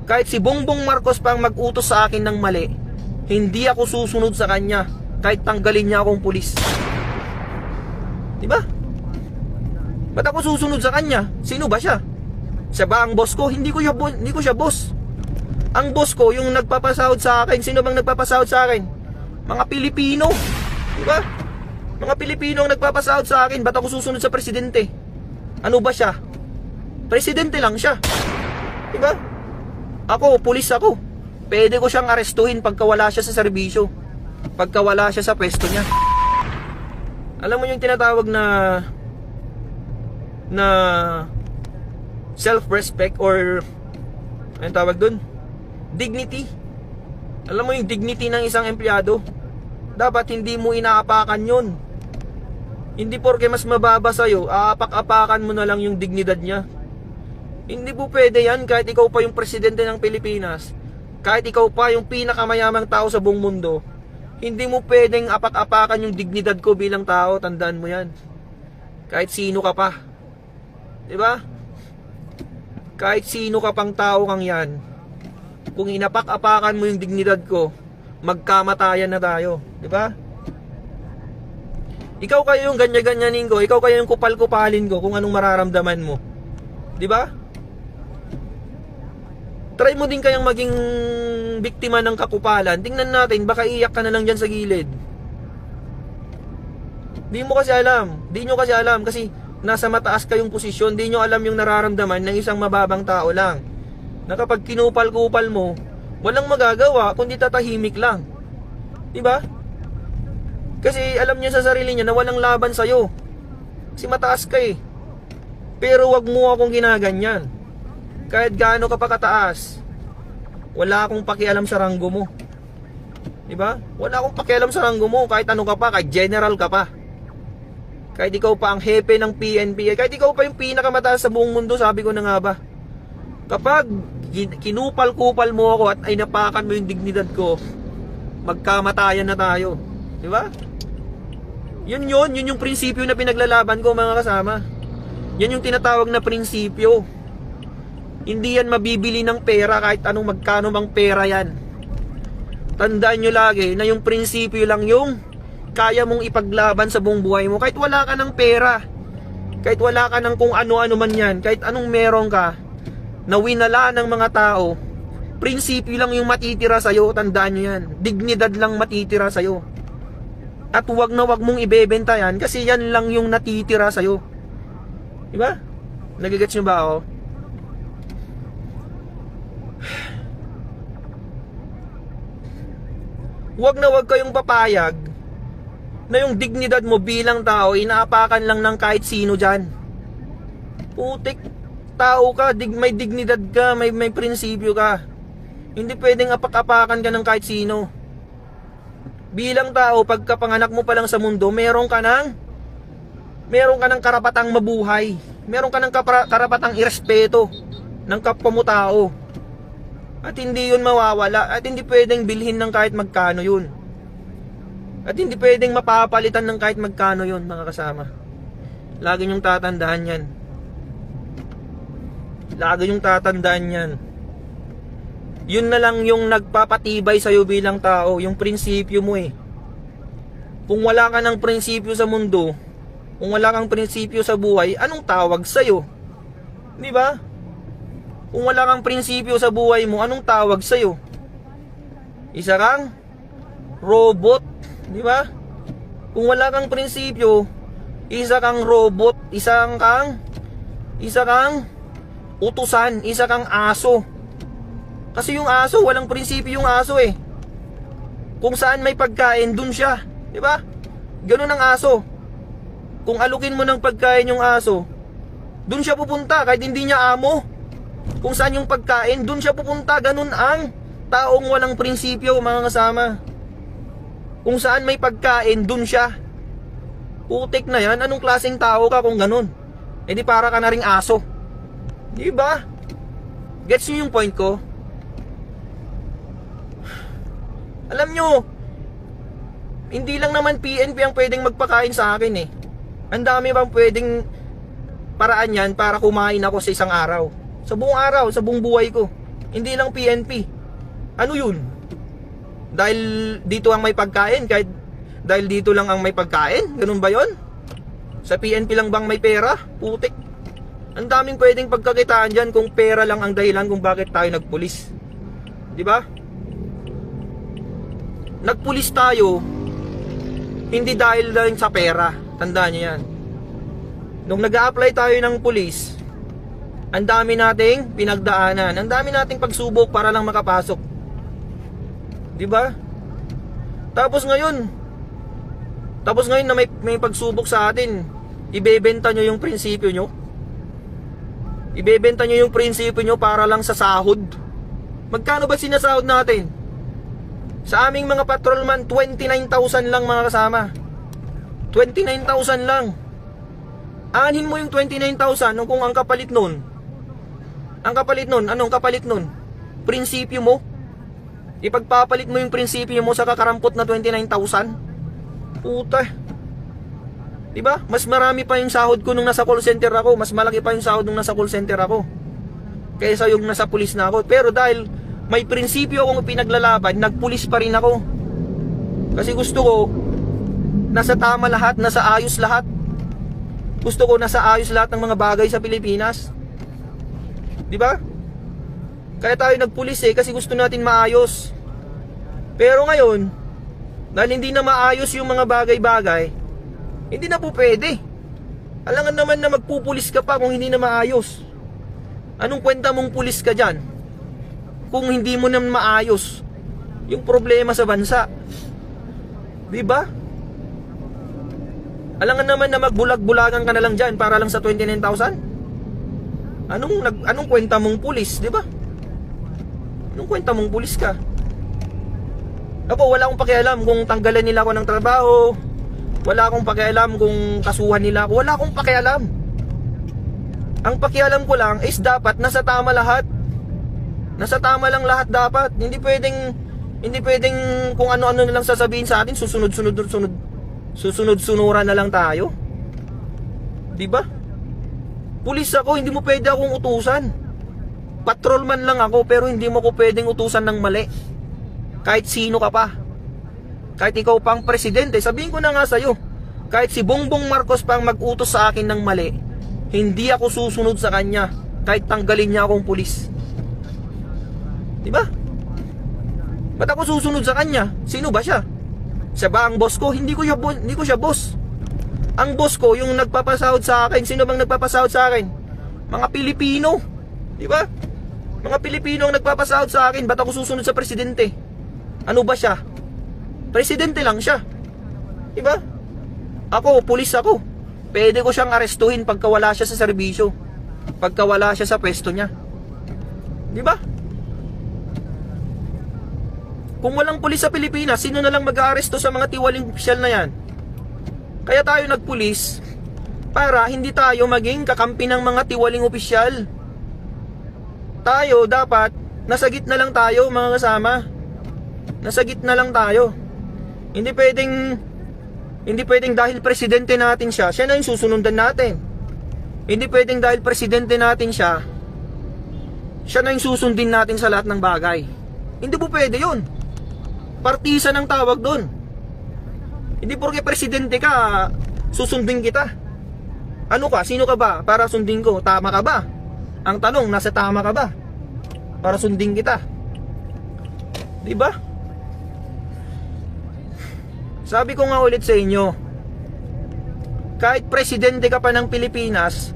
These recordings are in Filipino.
Kahit si Bongbong Marcos pang mag-utos sa akin ng mali, hindi ako susunod sa kanya kahit tanggalin niya akong pulis. Diba? Ba't ako susunod sa kanya? Sino ba siya? Siya ba ang boss ko? Hindi ko siya boss. Ang boss ko, yung nagpapasahod sa akin. Sino bang nagpapasahod sa akin? Mga Pilipino. Diba? Mga Pilipino ang nagpapasahod sa akin. Ba't ako susunod sa presidente? Ano ba siya? Presidente lang siya. Diba? Ako, pulis ako. Pwede ko siyang arestuhin pagka wala siya sa serbisyo. Pagka wala siya sa pwesto niya. Alam mo yung tinatawag na self-respect or anong tawag dun? Dignity. Alam mo yung dignity ng isang empleyado, dapat hindi mo inaapakan yun. Hindi porke mas mababa sa'yo, aapak-apakan mo na lang yung dignidad niya. Hindi po pwede yan kahit ikaw pa yung presidente ng Pilipinas, kahit ikaw pa yung pinakamayamang tao sa buong mundo. Hindi mo pwedeng apak-apakan yung dignidad ko bilang tao, tandaan mo yan. Kahit sino ka pa. Diba? Kahit sino ka pang tao kang yan, kung inapak-apakan mo yung dignidad ko, magkamatayan na tayo. Diba? Ikaw kayo yung ganya-ganyanin ko, ikaw kayo yung kupal-kupalin ko kung anong mararamdaman mo. Diba? Try mo din kayang maging biktima ng kakupalan. Tingnan natin, baka iyak ka na lang dyan sa gilid. Di mo kasi alam. Di nyo kasi alam kasi nasa mataas kayong posisyon. Di nyo alam yung nararamdaman ng isang mababang tao lang. Na kapag kinupal-kupal mo, walang magagawa kundi tatahimik lang. Diba? Kasi alam niya sa sarili niya na walang laban sa'yo. Kasi mataas ka eh. Pero wag mo akong ginaganyan. Kahit gaano ka pa kataas, wala akong pakialam sa ranggo mo. Diba? Wala akong pakialam sa ranggo mo. Kahit ano ka pa, kahit general ka pa, kahit ikaw pa ang hepe ng PNP, kahit ikaw pa yung pinakamataas sa buong mundo, sabi ko na nga ba, kapag kinupal-kupal mo ako at ay napakan mo yung dignidad ko, magkamatayan na tayo. Diba? Yun yung prinsipyo na pinaglalaban ko, mga kasama. Yan yung tinatawag na prinsipyo. Hindi yan mabibili ng pera kahit anong magkano mang pera yan. Tandaan nyo lagi na yung prinsipyo lang yung kaya mong ipaglaban sa buong buhay mo. Kahit wala ka ng pera, kahit wala ka ng kung ano-ano man yan, kahit anong meron ka na winala ng mga tao, prinsipyo lang yung matitira sa'yo. Tandaan nyo yan. Dignidad lang matitira sa'yo. At wag na wag mong ibebenta yan kasi yan lang yung natitira sa'yo. Diba? Nagigets nyo ba ako? Wag na wag kayong papayag na yung dignidad mo bilang tao inaapakan lang ng kahit sino dyan. Putik, tao ka, may dignidad ka, may prinsipyo ka. Hindi pwedeng apak-apakan ka ng kahit sino. Bilang tao, pagkapanganak mo pa lang sa mundo, meron ka ng karapatang mabuhay. Meron ka ng karapatang irespeto ng kapwa mo tao. At hindi yun mawawala. At hindi pwedeng bilhin ng kahit magkano yun. At hindi pwedeng mapapalitan ng kahit magkano yun, mga kasama. Lagi nyong tatandaan yan. Lagi nyong tatandaan yan. Yun na lang yung nagpapatibay sa'yo bilang tao. Yung prinsipyo mo eh. Kung wala ka ng prinsipyo sa mundo, kung wala kang prinsipyo sa buhay, anong tawag sa'yo? Di ba? Kung wala kang prinsipyo sa buhay mo, anong tawag sa'yo? Isa kang robot. Di ba? Kung wala kang prinsipyo, isa kang robot, isa kang utusan, isa kang aso. Kasi yung aso, walang prinsipyo yung aso eh. Kung saan may pagkain, dun siya. Di ba? Ganun ang aso. Kung alukin mo ng pagkain yung aso, dun siya pupunta kahit hindi niya amo. Kung saan yung pagkain, dun siya pupunta. Ganun ang taong walang prinsipyo, mga kasama. Kung saan may pagkain, dun siya. Putik na yan. Anong klaseng tao ka kung ganun? Eh di para ka na ring aso. Di ba? Gets nyo yung point ko? Alam nyo, hindi lang naman PNP ang pwedeng magpakain sa akin eh. Ang dami bang pwedeng paraan yan para kumain ako sa isang araw. Sa buong araw, sa buong buhay ko. Hindi lang PNP. Ano yun? Dahil dito ang may pagkain, kahit dahil dito lang ang may pagkain? Ganun ba yon? Sa PNP lang bang may pera? Putik. Ang daming pwedeng pagkakitaan dyan kung pera lang ang dahilan kung bakit tayo nagpulis. Di ba? Nagpulis tayo hindi dahil lang sa pera. Tandaan nyo yan. Nung nag-a-apply tayo ng pulis, ang dami nating pinagdaanan, ang dami nating pagsubok para lang makapasok. Di ba? Tapos ngayon na may pagsubok sa atin, ibebenta nyo yung prinsipyo nyo. Ibebenta nyo yung prinsipyo nyo para lang sa sahod. Magkano ba sinasahod natin? Sa aming mga patrolman, 29,000 lang mga kasama. 29,000 lang. Anin mo yung 29,000 kung ang kapalit nun. Anong kapalit nun? Prinsipyo mo. Ipagpapalit mo yung prinsipyo mo sa kakarampot na 29,000. Puta. Diba? Mas marami pa yung sahod ko nung nasa call center ako. Mas malaki pa yung sahod nung nasa call center ako kaysa yung nasa pulis na ako. Pero dahil may prinsipyo akong pinaglalaban, nagpulis pa rin ako. Kasi gusto ko nasa tama lahat, nasa ayos lahat. Gusto ko nasa ayos lahat ng mga bagay sa Pilipinas. Diba? Kaya tayo nagpulis kasi gusto natin maayos. Pero ngayon, dahil hindi na maayos yung mga bagay-bagay, hindi na po pwede. Alangan naman na magpupulis ka pa kung hindi na maayos. Anong kwenta mong pulis ka dyan kung hindi mo na maayos yung problema sa bansa? Diba? Alangan naman na magbulag-bulagan ka na lang dyan para lang sa 29,000? Anong kwenta mong pulis, diba? Anong kwenta mong pulis ka? Ako, wala akong pakialam kung tanggalan nila ako ng trabaho. Wala akong pakialam kung kasuhan nila ako. Wala akong pakialam. Ang pakialam ko lang is dapat nasa tama lahat. Nasa tama lang lahat dapat. Hindi pwedeng kung ano-ano na lang sasabihin sa atin, susunod-sunuran na lang tayo. Diba? Pulis ako, hindi mo pwede akong utusan. Patrolman lang ako, pero hindi mo ko pwedeng utusan ng mali. Kahit sino ka pa. Kahit ikaw pang presidente, sabihin ko na nga sa'yo, kahit si Bongbong Marcos pang mag-utos sa akin ng mali, hindi ako susunod sa kanya kahit tanggalin niya akong pulis. Diba? Ba't ako susunod sa kanya? Sino ba siya? Siya ba ang boss ko? Hindi ko siya boss. Ang boss ko, yung nagpapasahod sa akin. Sino bang nagpapasahod sa akin? Mga Pilipino. Diba? Mga Pilipino ang nagpapasahod sa akin. Ba't ako susunod sa presidente? Ano ba siya? Presidente lang siya. Diba? Ako, pulis ako. Pwede ko siyang arestuhin pagka wala siya sa serbisyo. Pagka wala siya sa pwesto niya. Diba? Kung walang pulis sa Pilipinas, sino na lang mag-aaresto sa mga tiwaling opisyal na yan? Kaya tayo nagpulis para hindi tayo maging kakampi ng mga tiwaling opisyal. Tayo dapat nasa gitna lang tayo mga kasama. Nasa gitna lang tayo. Hindi pwedeng dahil presidente natin siya na yung susunundan natin. Hindi pwedeng dahil presidente natin siya na yung susundin natin sa lahat ng bagay. Hindi po pwede yun. Partisan ang tawag doon. Hindi porke presidente ka, susundin kita. Ano ka? Sino ka ba para sundin ko? Tama ka ba? Ang tanong, nasa tama ka ba para sundin kita? Diba? Sabi ko nga ulit sa inyo, kahit presidente ka pa ng Pilipinas,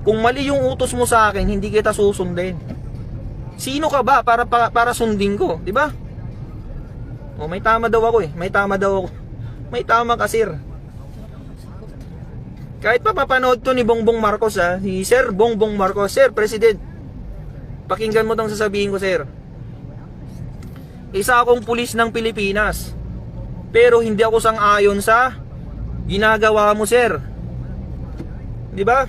kung mali yung utos mo sa akin, hindi kita susundin. Sino ka ba para sundin ko? Diba? O, may tama daw ako eh. May tama ka, sir. Kahit pa mapanood to ni Bongbong Marcos si Sir Bongbong Marcos, Sir President, pakinggan mo tong sasabihin ko, sir. Isa akong pulis ng Pilipinas, pero hindi ako sang-ayon sa ginagawa mo, sir. Diba?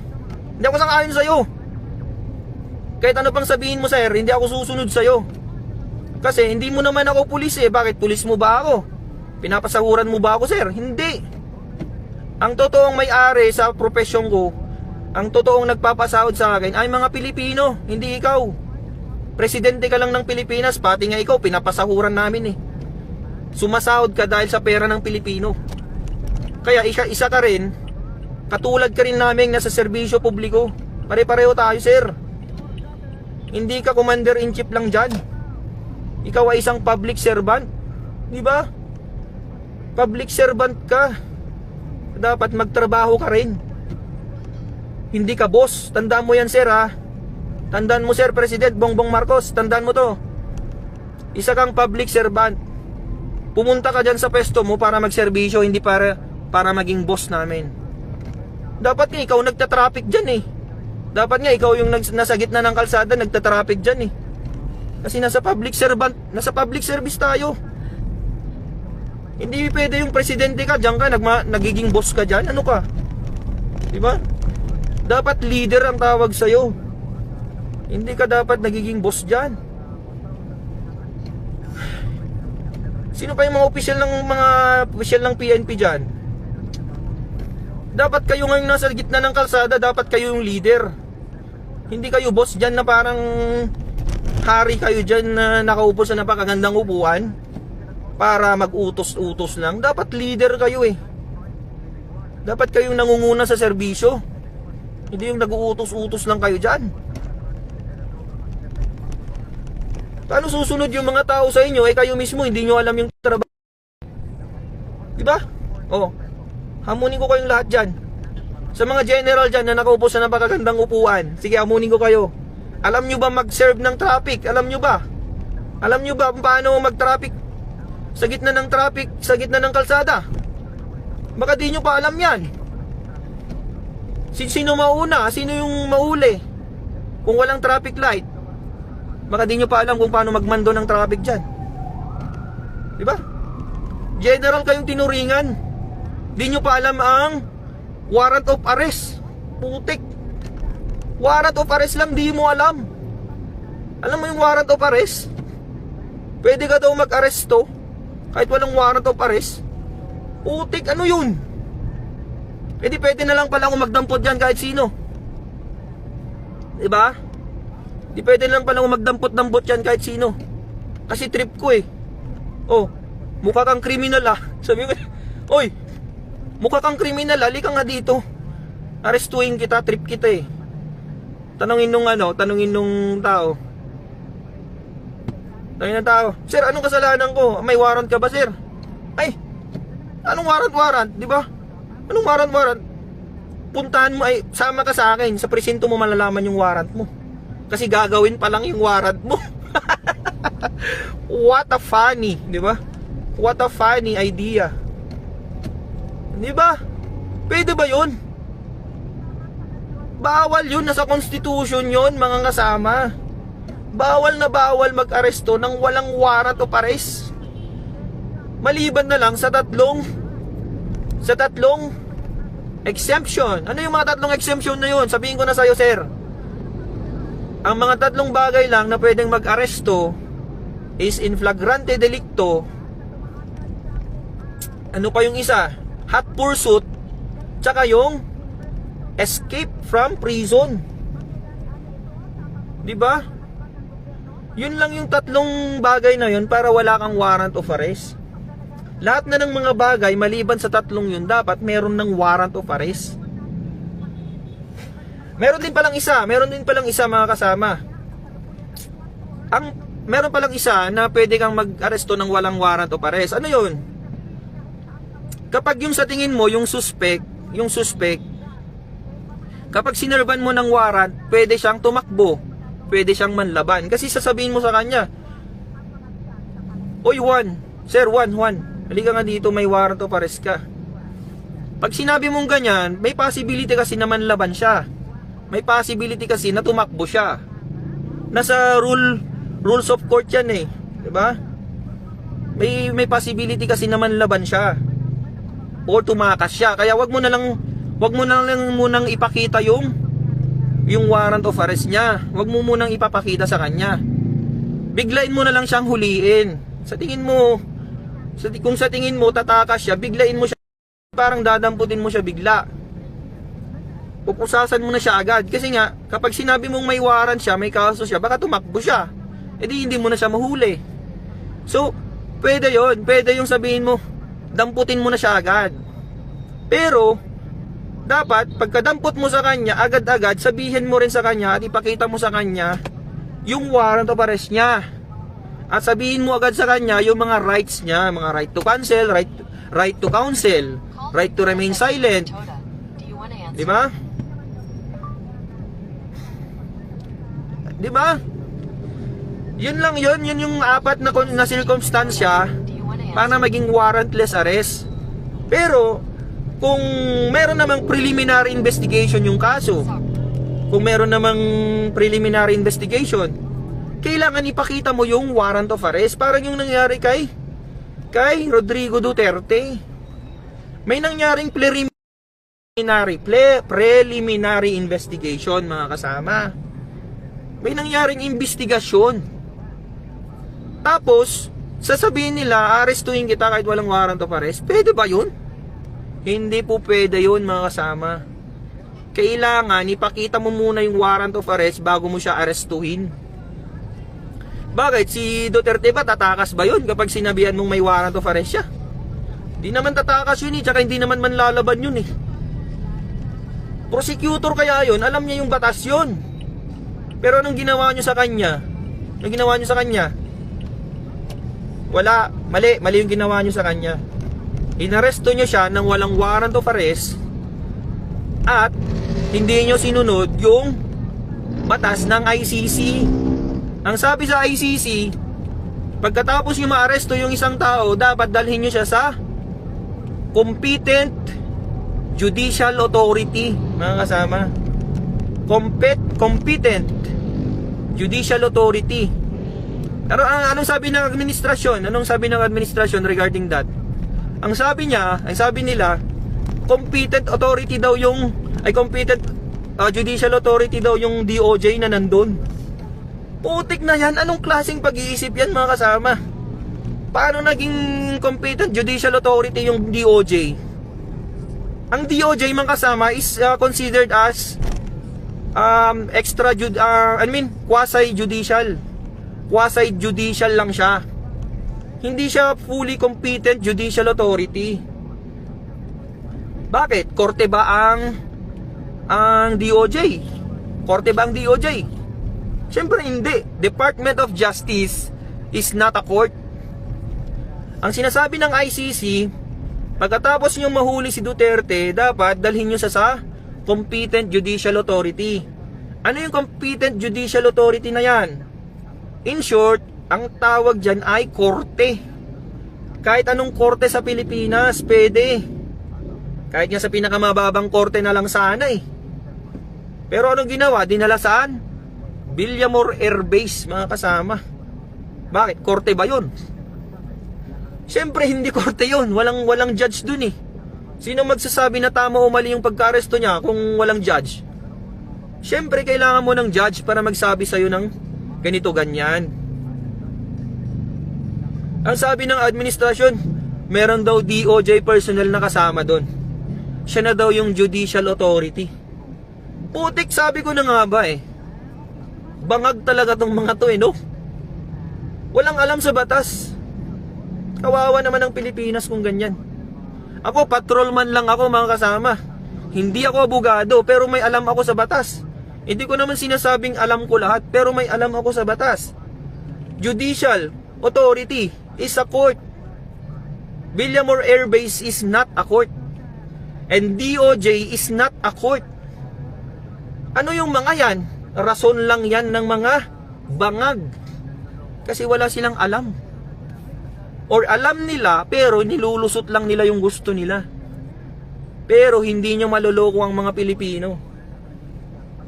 Hindi ako sang-ayon sa'yo. Kahit ano pang sabihin mo, sir, hindi ako susunod sa'yo. Kasi hindi mo naman ako pulis eh. Bakit pulis mo ba ako? Pinapasahuran mo ba ako, sir? Hindi. Ang totoong may-ari sa profesyon ko, ang totoong nagpapasahod sa akin ay mga Pilipino, hindi ikaw. Presidente ka lang ng Pilipinas, pati nga ikaw, pinapasahuran namin eh. Sumasahod ka dahil sa pera ng Pilipino. Kaya isa ka rin, katulad ka rin namin nasa serbisyo publiko. Pare-pareho tayo, sir. Hindi ka commander-in-chief lang dyan. Ikaw ay isang public servant. Di ba? Public servant ka. Dapat magtrabaho ka rin. Hindi ka boss. Tandaan mo yan, sir, ha? Tandaan mo, Sir President Bongbong Marcos. Tandaan mo to. Isa kang public servant. Pumunta ka dyan sa pwesto mo para magserbisyo, hindi para maging boss namin. Dapat nga ikaw nagtatraffic dyan eh. Dapat nga ikaw yung nasa gitna ng kalsada nagtatraffic dyan eh. Kasi nasa public service tayo. Hindi pwede yung presidente ka, dyan ka, nagiging boss ka dyan. Ano ka? Diba? Dapat leader ang tawag sa'yo. Hindi ka dapat nagiging boss dyan. Sino pa yung mga opisyal ng PNP dyan? Dapat kayo ngayon nasa gitna ng kalsada, dapat kayo yung leader. Hindi kayo boss dyan na parang hari kayo dyan na nakaupo sa napakagandang upuan para mag-utos-utos lang. Dapat leader kayo eh. Dapat kayong nangunguna sa serbisyo. Hindi yung nag-uutos-utos lang kayo dyan. Paano susunod yung mga tao sa inyo, kayo mismo hindi nyo alam yung trabaho? Diba? Oh, hamunin ko kayong lahat dyan. Sa mga general dyan na nakaupo sa napakagandang upuan, sige, hamunin ko kayo. Alam nyo ba mag-serve ng traffic? Alam nyo ba? Alam nyo ba paano mag-traffic sa gitna ng traffic, sa gitna ng kalsada? Baka di nyo pa alam yan. Sino mauna? Sino yung mauli? Kung walang traffic light, baka di nyo pa alam kung paano magmando ng traffic dyan. Diba? General kayong tinuringan. Di nyo pa alam ang warrant of arrest. Putik. Warrant of arrest lang, di mo alam. Alam mo yung warrant of arrest? Pwede ka daw mag-aresto kahit walang warrant of arrest. Putik, ano yun? Pwede na lang pala akong magdampot dyan kahit sino. Diba? Di pwede lang pala magdampot-dampot yan kahit sino. Kasi trip ko eh. Oh, mukha kang kriminal ah. Sabi ko, oy, mukha kang kriminal, halika nga dito. Arestuin kita, trip kita eh. Tanungin nung tao. Tanungin ng tao, sir, anong kasalanan ko? May warrant ka ba, sir? Ay, anong warrant? Di ba? Anong warrant? Puntahan mo, ay, sama ka sa akin. Sa presinto mo malalaman yung warrant mo. Kasi gagawin pa lang yung warrant mo. What a funny, di ba? What a funny idea. Di ba? Pwede ba yun? Bawal yun, nasa constitution yun, mga kasama. Bawal na bawal mag-aresto nang walang warrant of arrest. Maliban na lang sa tatlong exemption. Ano yung mga tatlong exemption na yun? Sabihin ko na sa'yo, sir. Ang mga tatlong bagay lang na pwedeng mag-aresto is in flagrante delicto. Ano pa yung isa? Hot pursuit. Tsaka yung escape from prison. Diba? Yun lang yung tatlong bagay na yun para wala kang warrant of arrest. Lahat na ng mga bagay maliban sa tatlong yun, dapat meron ng warrant of arrest. Meron din palang isa mga kasama. Meron palang isa na pwede kang mag-aresto ng walang warrant of arrest. Ano yun? Kapag yung sa tingin mo, yung suspect, kapag sinerban mo ng warrant, pwede siyang tumakbo, pwede siyang manlaban. Kasi sasabihin mo sa kanya, oy Juan, sir Juan, halika nga dito, may warrant of arrest ka. Pag sinabi mong ganyan, may possibility kasi na manlaban siya. May possibility kasi na tumakbo siya. Nasa rules of court yan eh, 'di ba? May possibility kasi na manlaban siya o tumakas siya. Kaya wag mo na lang munang ipakita yung warrant of arrest niya. Wag mo munang ipapakita sa kanya. Biglain mo na lang siyang huliin. Kung sa tingin mo tatakas siya, biglain mo siya, parang dadamputin mo siya bigla. Pupusasan mo na siya agad. Kasi nga, kapag sinabi mong may warrant siya, may kaso siya, baka tumakbo siya. edi hindi mo na siya mahuli. So, pwede yon, pwede yung sabihin mo, damputin mo na siya agad. Pero, dapat, pagkadampot mo sa kanya, agad-agad, sabihin mo rin sa kanya at ipakita mo sa kanya yung warrant of arrest niya. At sabihin mo agad sa kanya yung mga rights niya, mga right to cancel, right to counsel, right to remain silent. Di ba? Di ba? Yun lang yun yung apat na circumstansya para maging warrantless arrest. Pero kung meron namang preliminary investigation yung kaso, kung meron namang preliminary investigation, kailangan ipakita mo yung warrant of arrest. Parang yung nangyari kay Rodrigo Duterte. May nangyaring preliminary investigation, mga kasama. May nangyaring investigasyon. Tapos, sasabihin nila, arestuhin kita kahit walang warrant of arrest. Pwede ba yun? Hindi po pwede yun, mga kasama. Kailangan, ipakita mo muna yung warrant of arrest bago mo siya arestuhin. Bakit? Si Duterte ba, tatakas ba yun kapag sinabihan mong may warrant of arrest siya? Di naman tatakas yun tsaka hindi naman manlalaban yun Prosecutor kaya yun, alam niya yung batas yun. Pero anong ginawa nyo sa kanya? Anong ginawa nyo sa kanya? Wala, mali yung ginawa nyo sa kanya. Inaresto nyo siya ng walang warrant of arrest at hindi nyo sinunod yung batas ng ICC. Ang sabi sa ICC, pagkatapos nyo maaresto yung isang tao, dapat dalhin nyo siya sa competent judicial authority, mga kasama. Competent judicial authority. Pero anong sabi ng administrasyon? Anong sabi ng administrasyon regarding that? Ang sabi nila, competent authority daw yung competent judicial authority daw yung DOJ na nandun. Putik na yan. Anong klaseng pag-iisip yan, mga kasama? Paano naging competent judicial authority yung DOJ? Ang DOJ, mga kasama, is considered as quasi-judicial lang siya. Hindi siya fully competent judicial authority. Bakit? Korte ba ang DOJ? Korte ba ang DOJ? Siyempre hindi. Department of Justice is not a court. Ang sinasabi ng ICC, pagkatapos nyo mahuli si Duterte, dapat dalhin nyo sa competent judicial authority. Ano yung competent judicial authority na yan? In short, ang tawag dyan ay korte. Kahit anong korte sa Pilipinas, pwede. Kahit nga sa pinakamababang korte na lang sana Pero anong ginawa? Dinala saan? Villamor Air Base, mga kasama. Bakit? Korte ba yun? Siyempre hindi korte yun. Walang judge dun Sino magsasabi na tama o mali yung pagka-aresto niya kung walang judge? Siyempre kailangan mo ng judge para magsabi sa'yo ng ganito ganyan. Ang sabi ng administrasyon, meron daw DOJ personnel na kasama doon. Siya na daw yung judicial authority. Putik, sabi ko na nga ba bangag talaga tong mga to no? Walang alam sa batas. Kawawa naman ang Pilipinas kung ganyan. Ako, patrolman lang ako, mga kasama. Hindi ako abogado, pero may alam ako sa batas. Hindi ko naman sinasabing alam ko lahat, pero may alam ako sa batas. Judicial authority is a court. Villamor Air Base is not a court. And DOJ is not a court. Ano yung mga yan? Rason lang yan ng mga bangag. Kasi wala silang alam. Or alam nila, pero nilulusot lang nila yung gusto nila. Pero hindi nyo maloloko ang mga Pilipino.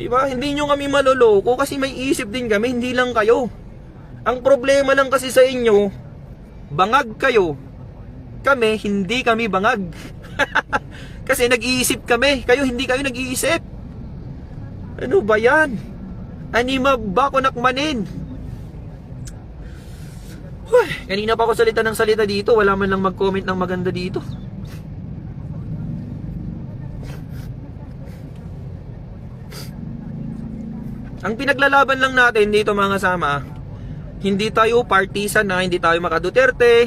Diba? Hindi nyo kami maloloko kasi may isip din kami, hindi lang kayo. Ang problema lang kasi sa inyo, bangag kayo. Kami, hindi kami bangag. Kasi nag-iisip kami, kayo hindi kayo nag-iisip. Ano ba yan? Anima ba ko nakmanin? Kanina pa ako salita ng salita dito, wala man lang mag-comment ng maganda dito. Ang pinaglalaban lang natin dito, mga kasama, Hindi tayo partisan na, hindi tayo maka Duterte,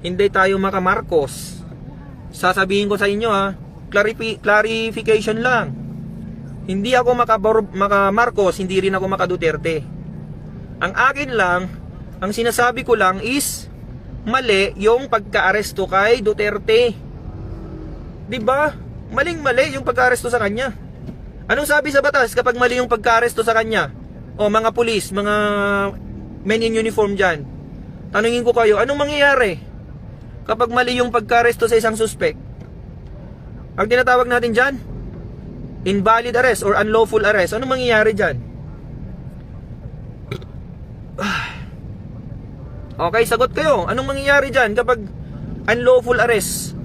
hindi tayo maka Marcos. Sasabihin ko sa inyo clarification lang. Hindi ako maka Marcos, hindi rin ako maka Duterte. Ang akin lang, ang sinasabi ko lang is mali yung pagka-aresto kay Duterte. 'Di ba? Maling-mali yung pagka-aresto sa kanya. Anong sabi sa batas kapag mali yung pagka-aresto sa kanya? O mga pulis, mga men in uniform dyan, tanungin ko kayo, anong mangyayari kapag mali yung pagka-aresto sa isang suspect? Ang tinatawag natin dyan, invalid arrest or unlawful arrest. Anong mangyayari dyan? Okay, sagot kayo. Anong mangyayari dyan kapag unlawful arrest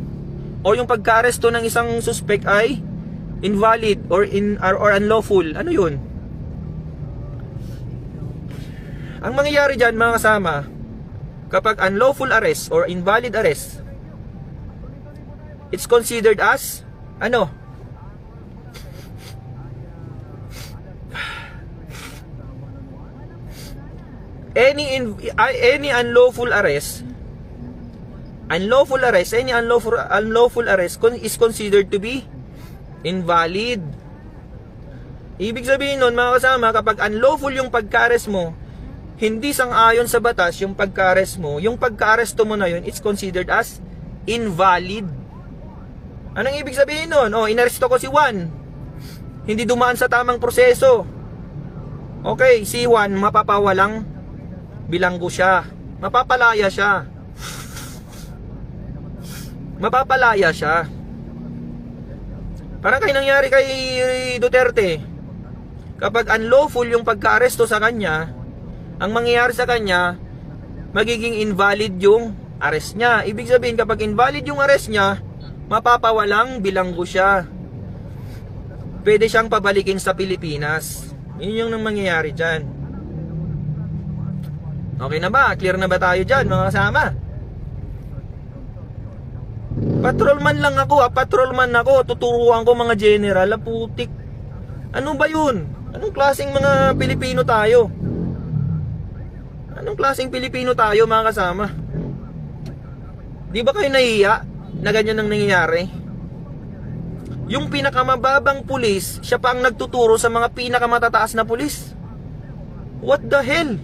o yung pagka-aresto ng isang suspect ay invalid or unlawful? Ano yun? Ang mangyayari dyan, mga kasama, kapag unlawful arrest or invalid arrest, it's considered as ano? Any unlawful arrest, any unlawful arrest is considered to be invalid. Ibig sabihin nun, mga kasama, kapag unlawful yung pagka-arrest mo, hindi sang-ayon sa batas yung pagka-arrest mo, yung pagka-aresto mo na yun, it's considered as invalid. Anong ibig sabihin nun? Inaresto ko si Juan, hindi dumaan sa tamang proseso. Okay, si Juan mapapawalang bilanggo siya, mapapalaya siya. Mapapalaya siya. Parang kayo nangyari kay Duterte. Kapag unlawful yung pagka-aresto sa kanya, ang mangyayari sa kanya, magiging invalid yung arrest niya. Ibig sabihin, kapag invalid yung arrest niya, mapapawalang bilanggo siya. Pwede siyang pabalikin sa Pilipinas. Yun yung mangyayari dyan. Okay na ba? Clear na ba tayo dyan, mga kasama? Patrolman lang ako, patrolman ako. Tuturuan ko mga general, putik. Ano ba yun? Anong klaseng mga Pilipino tayo? Anong klaseng Pilipino tayo, mga kasama? Di ba kayo nahiya na ganyan ang nangyayari? Yung pinakamababang pulis, siya pa ang nagtuturo sa mga pinakamatataas na pulis. What the hell?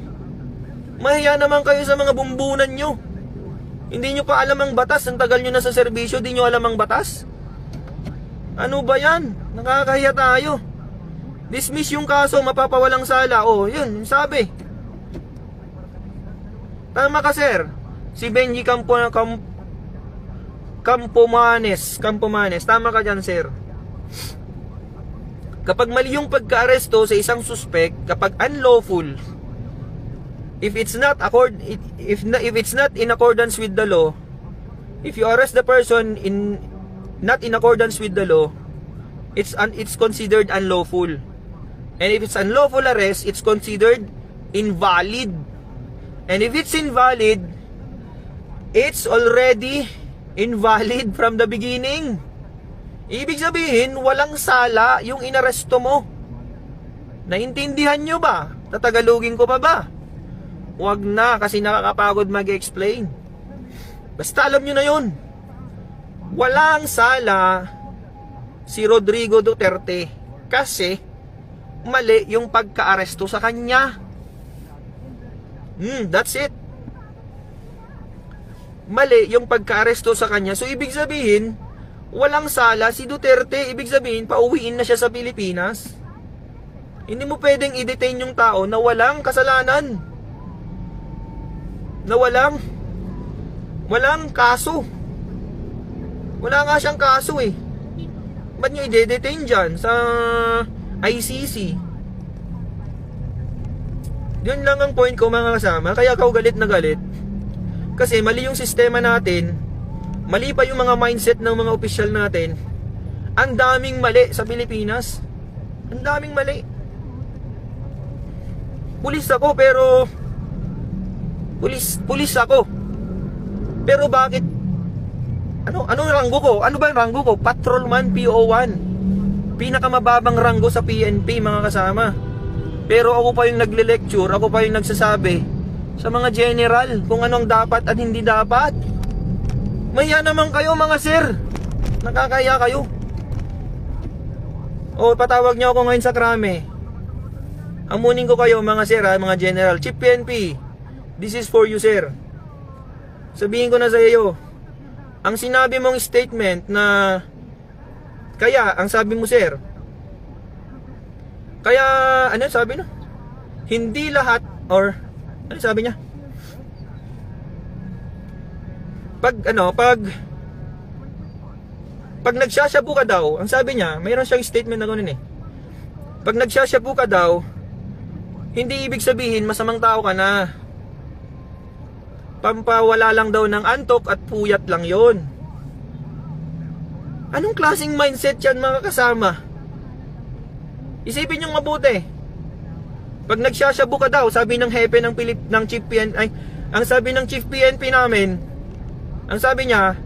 Mahiya naman kayo sa mga bumbunan nyo. Hindi nyo pa alam ang batas. Ang tagal nyo na sa serbisyo, di nyo alam ang batas. Ano ba yan? Nakakahiya tayo. Dismiss yung kaso, mapapawalang sala. Yun, sabi. Tama ka, sir. Si Benji Campomanes. Tama ka dyan, sir. Kapag mali yung pagka-aresto sa isang suspect, kapag unlawful, if it's not in accordance with the law, if you arrest the person not in accordance with the law, it's considered unlawful. And if it's unlawful arrest, it's considered invalid. And if it's invalid, it's already invalid from the beginning. Ibig sabihin, walang sala yung inaresto mo. Naintindihan nyo ba? Tatagalogin ko pa ba? Wag na, kasi nakakapagod mag-explain. Basta alam nyo na yun. Walang sala si Rodrigo Duterte kasi mali yung pagka-aresto sa kanya. That's it. Mali yung pagka-aresto sa kanya. So ibig sabihin, walang sala si Duterte. Ibig sabihin, pauwiin na siya sa Pilipinas. Hindi mo pwedeng i-detain yung tao na walang kasalanan, na walang kaso. Wala nga siyang kaso eh. Ba't nyo i-detain dyan sa ICC? Yun lang ang point ko, mga kasama. Kaya ako galit na galit. Kasi mali yung sistema natin. Mali pa yung mga mindset ng mga opisyal natin. Ang daming mali sa Pilipinas. Ang daming mali. Pulis ako pero Pulis ako. Pero bakit? Ano ranggo ko? Ano ba yung ranggo ko? Patrolman PO1. Pinakamababang ranggo sa PNP, mga kasama. Pero ako pa yung nagle-lecture, ako pa yung nagsasabi sa mga general kung anong dapat at hindi dapat. Mahiya naman kayo mga sir. Nakakaya kayo. O patawag nyo ako ngayon sa krame. Amunin ko kayo mga sir ha, mga general. Chief PNP, this is for you sir. Sabihin ko na sa iyo, ang sinabi mong statement na kaya, ang sabi mo sir, kaya ano sabi no? Hindi lahat or ano sabi niya? Pag nagsashabu ka daw, ang sabi niya, mayroon siyang statement na ganoon eh. Pag nagsashabu ka daw, hindi ibig sabihin masamang tao ka na. Pampawala lang daw ng antok at puyat lang 'yon. Anong klaseng mindset yan mga kasama? Isipin nyo mabuti. Pag nagsashabu ka daw, sabi ng hepe ng Chief PNP, ang sabi ng Chief PNP namin, ang sabi niya,